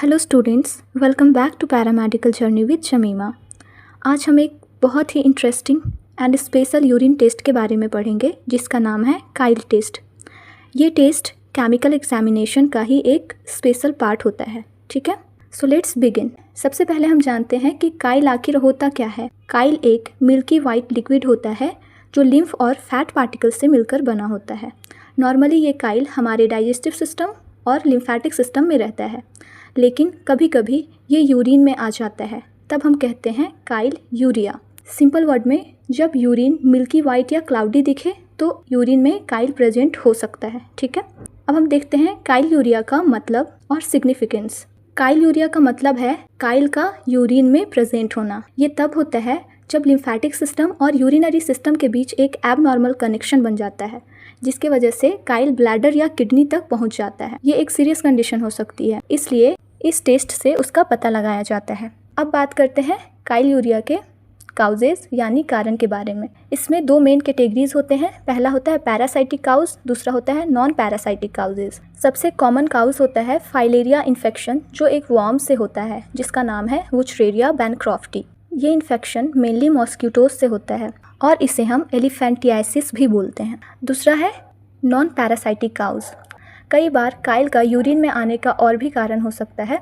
Hello students, welcome back to paramedical journey with Shamima. आज हम एक बहुत ही interesting and special urine test के बारे में पढ़ेंगे जिसका नाम है काइल टेस्ट। ये टेस्ट केमिकल एग्जामिनेशन का ही एक स्पेशल पार्ट होता है, ठीक है। So let's begin. सबसे पहले हम जानते हैं कि काइल आखिर होता क्या है। काइल एक मिल्की वाइट लिक्विड होता है जो लिम्फ और फैट पार्टिकल से मिलकर बना होता है। नॉर्मली ये काइल हमारे डाइजेस्टिव सिस्टम और लिम्फेटिक सिस्टम में रहता है, लेकिन कभी कभी ये यूरिन में आ जाता है, तब हम कहते हैं काइल यूरिया। सिंपल वर्ड में, जब यूरिन मिल्की वाइट या क्लाउडी दिखे तो यूरिन में काइल प्रेजेंट हो सकता है, ठीक है। अब हम देखते हैं काइल यूरिया का मतलब और सिग्निफिकेंस। काइल यूरिया का मतलब है काइल का यूरिन में प्रेजेंट होना। ये तब होता है जब लिम्फेटिक सिस्टम और यूरिनरी सिस्टम के बीच एक एबनॉर्मल कनेक्शन बन जाता है, जिसके वजह से काइल ब्लैडर या किडनी तक पहुंच जाता है। ये एक सीरियस कंडीशन हो सकती है, इसलिए इस टेस्ट से उसका पता लगाया जाता है। अब बात करते हैं काइल यूरिया के काउजेज यानी कारण के बारे में। इसमें दो मेन कैटेगरीज होते हैं। पहला होता है पैरासाइटिक काउज, दूसरा होता है नॉन पैरासाइटिक काउजेज। सबसे कॉमन काउज होता है फाइलेरिया इन्फेक्शन, जो एक वर्म से होता है जिसका नाम है वुचरेरिया बैनक्रॉफ्टी। ये इन्फेक्शन मेनली मॉस्किटोज से होता है और इसे हम एलिफेंटियासिस भी बोलते हैं। दूसरा है नॉन पैरासाइटिक काउज। कई बार काइल का यूरिन में आने का और भी कारण हो सकता है,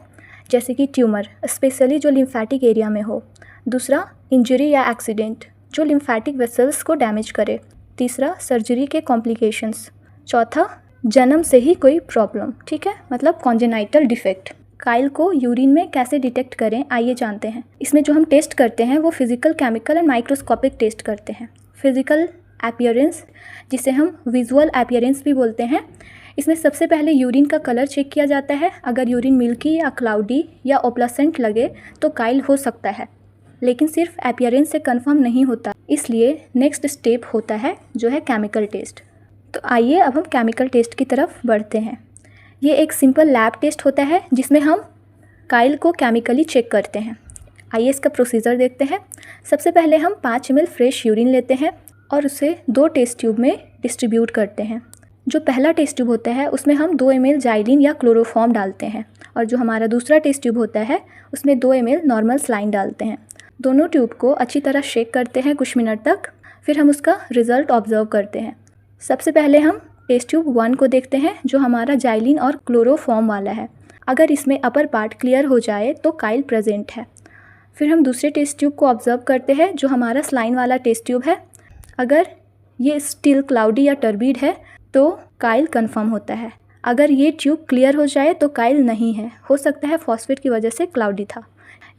जैसे कि ट्यूमर, स्पेशली जो लिम्फेटिक एरिया में हो। दूसरा इंजरी या एक्सीडेंट जो लिम्फेटिक वेसल्स को डैमेज करे। तीसरा सर्जरी के कॉम्प्लिकेशंस। चौथा जन्म से ही कोई प्रॉब्लम, ठीक है, मतलब कॉन्जेनाइटल डिफेक्ट। काइल को यूरिन में कैसे डिटेक्ट करें, आइए जानते हैं। इसमें जो हम टेस्ट करते हैं वो physical, chemical and microscopic test करते हैं। फिजिकल अपीयरेंस, जिसे हम विजुअल अपीयरेंस भी बोलते हैं, इसमें सबसे पहले यूरिन का कलर चेक किया जाता है। अगर यूरिन मिल्की या क्लाउडी या ओप्लासेंट लगे तो काइल हो सकता है, लेकिन सिर्फ अपीयरेंस से कंफर्म नहीं होता, इसलिए नेक्स्ट स्टेप होता है जो है केमिकल टेस्ट। तो आइए अब हम केमिकल टेस्ट की तरफ बढ़ते हैं। ये एक सिंपल लैब टेस्ट होता है जिसमें हम काइल को केमिकली चेक करते हैं। आइए इसका प्रोसीजर देखते हैं। सबसे पहले हम 5 ml फ्रेश यूरिन लेते हैं और उसे 2 टेस्ट ट्यूब में डिस्ट्रीब्यूट करते हैं। जो पहला टेस्ट ट्यूब होता है उसमें हम 2 ml जाइलिन या क्लोरोफॉर्म डालते हैं, और जो हमारा दूसरा टेस्ट ट्यूब होता है उसमें 2 ml नॉर्मल सलाइन डालते हैं। दोनों ट्यूब को अच्छी तरह शेक करते हैं कुछ मिनट तक, फिर हम उसका रिजल्ट ऑब्जर्व करते हैं। सबसे पहले हम टेस्ट ट्यूब 1 को देखते हैं, जो हमारा जाइलिन और क्लोरोफॉर्म वाला है। अगर इसमें अपर पार्ट क्लियर हो जाए तो काइल प्रेजेंट है। फिर हम दूसरे टेस्ट ट्यूब को ऑब्जर्व करते हैं, जो हमारा सलाइन वाला टेस्ट ट्यूब है। अगर ये स्टिल क्लाउडी या टर्बिड है तो काइल कंफर्म होता है। अगर ये ट्यूब क्लियर हो जाए तो काइल नहीं है, हो सकता है फॉस्फेट की वजह से क्लाउडी था।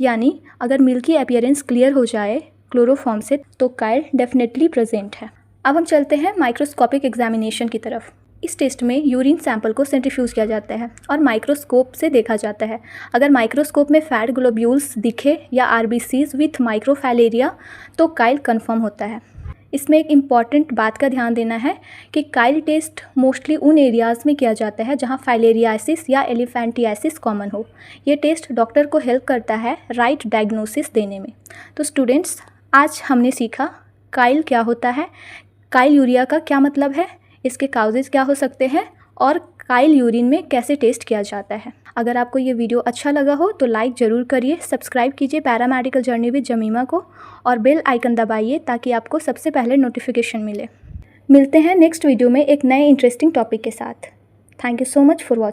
यानी अगर मिल्की अपीयरेंस क्लियर हो जाए क्लोरोफॉर्म से तो काइल डेफिनेटली प्रेजेंट है। अब हम चलते हैं माइक्रोस्कोपिक एग्जामिनेशन की तरफ। इस टेस्ट में यूरिन सैंपल को सेंट्रीफ्यूज किया जाता है और माइक्रोस्कोप से देखा जाता है। अगर माइक्रोस्कोप में फैट ग्लोब्यूल्स दिखे या आरबीसीज विथ माइक्रोफाइलेरिया तो काइल कंफर्म होता है। इसमें एक इम्पॉर्टेंट बात का ध्यान देना है कि काइल टेस्ट मोस्टली उन एरियाज़ में किया जाता है जहां फाइलेरियासिस या एलिफेंटियासिस कॉमन हो। ये टेस्ट डॉक्टर को हेल्प करता है राइट डायग्नोसिस देने में। तो स्टूडेंट्स, आज हमने सीखा काइल क्या होता है, काइल यूरिया का क्या मतलब है, इसके काउजेज क्या हो सकते हैं और काइल यूरिन में कैसे टेस्ट किया जाता है। अगर आपको ये वीडियो अच्छा लगा हो तो लाइक ज़रूर करिए, सब्सक्राइब कीजिए पैरामेडिकल जर्नी विद जमीमा को और बेल आइकन दबाइए ताकि आपको सबसे पहले नोटिफिकेशन मिले। मिलते हैं नेक्स्ट वीडियो में एक नए इंटरेस्टिंग टॉपिक के साथ। Thank you so much for watching.